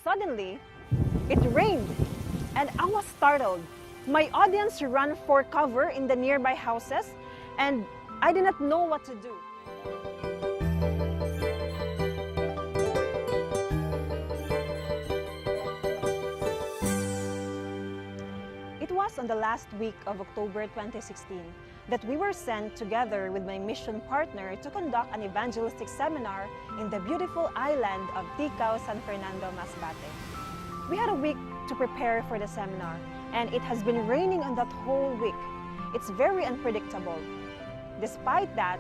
Suddenly, it rained, and I was startled. My audience ran for cover in the nearby houses, and I did not know what to do. It was on the last week of October 2016 that we were sent together with my mission partner to conduct an evangelistic seminar in the beautiful island of Ticao, San Fernando, Masbate. We had a week to prepare for the seminar, and it has been raining on that whole week. It's very unpredictable. Despite that,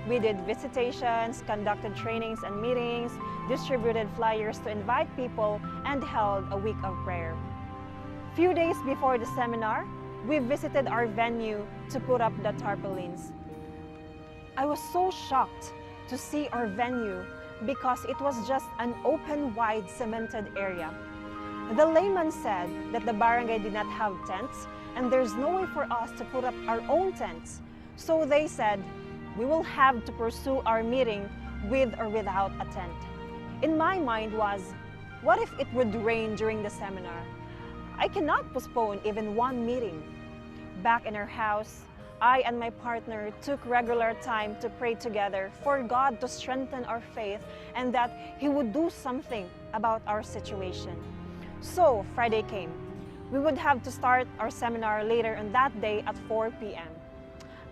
we did visitations, conducted trainings and meetings, distributed flyers to invite people, and held a week of prayer. Few days before the seminar, we visited our venue to put up the tarpaulins. I was so shocked to see our venue because it was just an open, wide, cemented area. The layman said that the barangay did not have tents and there's no way for us to put up our own tents. So they said, we will have to pursue our meeting with or without a tent. In my mind was, what if it would rain during the seminar? I cannot postpone even one meeting. Back in our house, I and my partner took regular time to pray together for God to strengthen our faith and that He would do something about our situation. So Friday came. We would have to start our seminar later on that day at 4 p.m.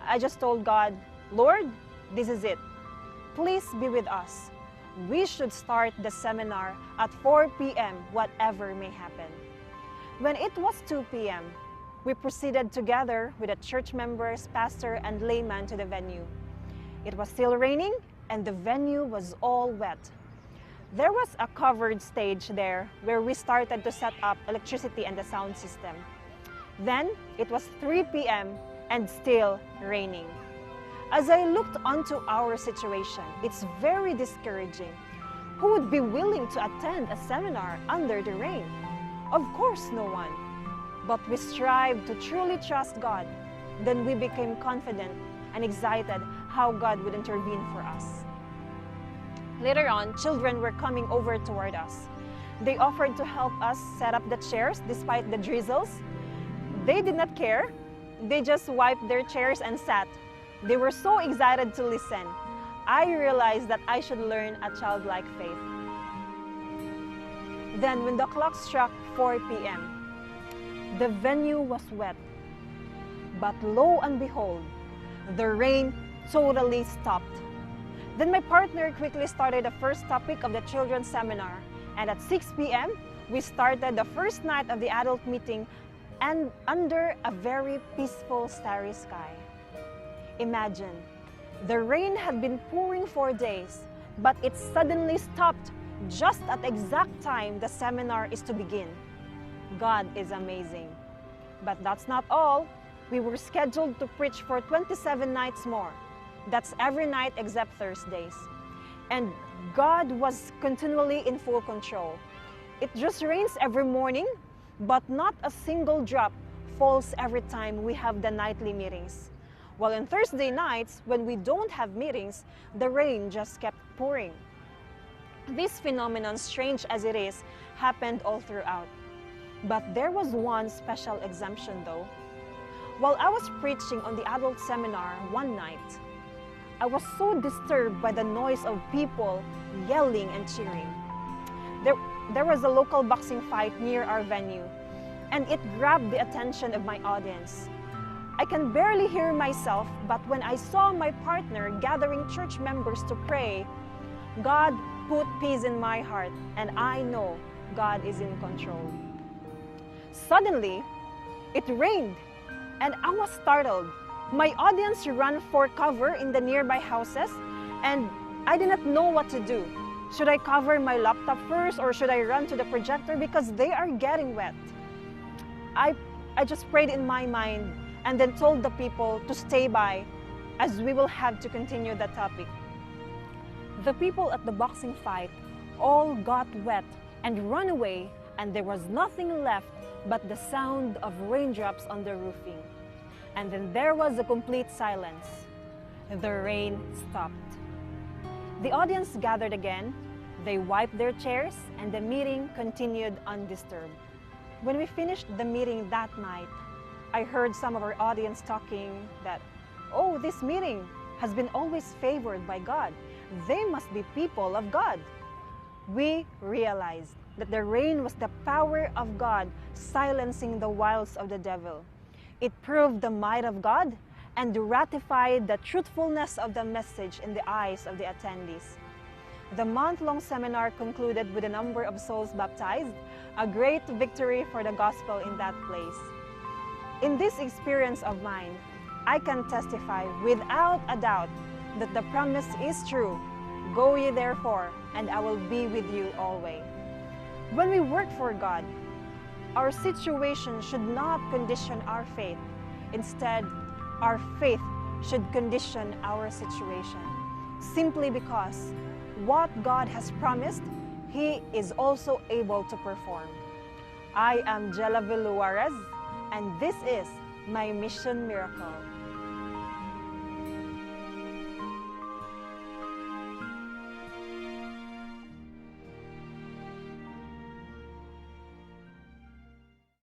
I just told God, Lord, this is it. Please be with us. We should start the seminar at 4 p.m. whatever may happen. When it was 2 p.m., we proceeded together with the church members, pastor, and layman to the venue. It was still raining and the venue was all wet. There was a covered stage there where we started to set up electricity and the sound system. Then it was 3 p.m. and still raining. As I looked onto our situation, it's very discouraging. Who would be willing to attend a seminar under the rain? Of course, no one. But we strived to truly trust God. Then we became confident and excited how God would intervene for us. Later on, children were coming over toward us. They offered to help us set up the chairs despite the drizzles. They did not care. They just wiped their chairs and sat. They were so excited to listen. I realized that I should learn a childlike faith. Then when the clock struck 4 p.m., the venue was wet. But lo and behold, the rain totally stopped. Then my partner quickly started the first topic of the children's seminar, and at 6 p.m., we started the first night of the adult meeting and under a very peaceful starry sky. Imagine, the rain had been pouring for days, but it suddenly stopped just at the exact time the seminar is to begin. God is amazing. But that's not all. We were scheduled to preach for 27 nights more. That's every night except Thursdays. And God was continually in full control. It just rains every morning, but not a single drop falls every time we have the nightly meetings. While on Thursday nights, when we don't have meetings, the rain just kept pouring. This phenomenon, strange as it is, happened all throughout. But there was one special exemption though. While I was preaching on the adult seminar one night, I was so disturbed by the noise of people yelling and cheering. There was a local boxing fight near our venue, and it grabbed the attention of my audience. I can barely hear myself, but when I saw my partner gathering church members to pray, God put peace in my heart, and I know God is in control. Suddenly, it rained, and I was startled. My audience ran for cover in the nearby houses, and I did not know what to do. Should I cover my laptop first, or should I run to the projector because they are getting wet? I just prayed in my mind and then told the people to stay by as we will have to continue the topic. The people at the boxing fight all got wet and ran away, and there was nothing left but the sound of raindrops on the roofing. And then there was a complete silence. The rain stopped. The audience gathered again, They wiped their chairs and the meeting continued undisturbed. When we finished the meeting that night, I heard some of our audience talking that, "Oh, this meeting has been always favored by God. They must be people of God." We realized that the rain was the power of God silencing the wiles of the devil. It proved the might of God and ratified the truthfulness of the message in the eyes of the attendees. The month-long seminar concluded with a number of souls baptized, a great victory for the gospel in that place. In this experience of mine, I can testify without a doubt that the promise is true. "Go ye therefore, and I will be with you always." When we work for God, our situation should not condition our faith. Instead, our faith should condition our situation. Simply because what God has promised, He is also able to perform. I am Jela Villajuarez, and this is my Mission Miracle.